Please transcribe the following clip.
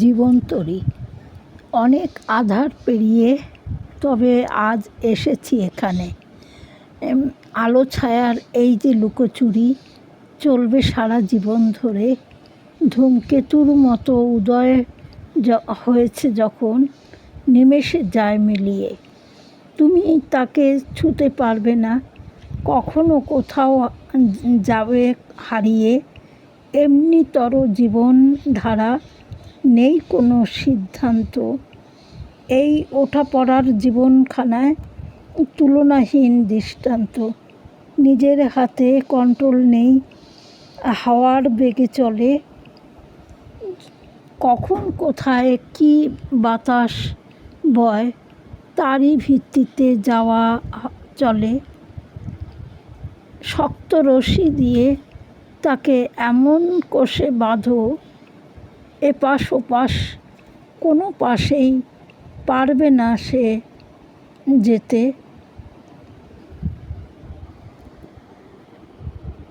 জীবনতরী। অনেক আঁধার পেরিয়ে তবে আজ এসেছি এখানে। আলো ছায়ার এই যে লুকোচুরি চলবে সারা জীবন ধরে। ধূমকেতুর মতো উদয় হয়েছে যখন, নিমেষে যায় মিলিয়ে। তুমি তাকে ছুঁতে পারবে না, কখনো কোথাও যাবে হারিয়ে। এমনিতর জীবনধারা, নেই কোনো সিদ্ধান্ত। এই ওঠাপড়ার জীবনখানায় তুলনাহীন দৃষ্টান্ত। নিজের হাতে কন্ট্রোল নেই, হাওয়ার বেগে চলে। কখন কোথায় কী বাতাস বয়, তারই ভিত্তিতে যাওয়া চলে। শক্ত রশি দিয়ে তাকে এমন কষে বাঁধো, এপাশ ওপাশ কোনো পাশেই পারবে না সে যেতে।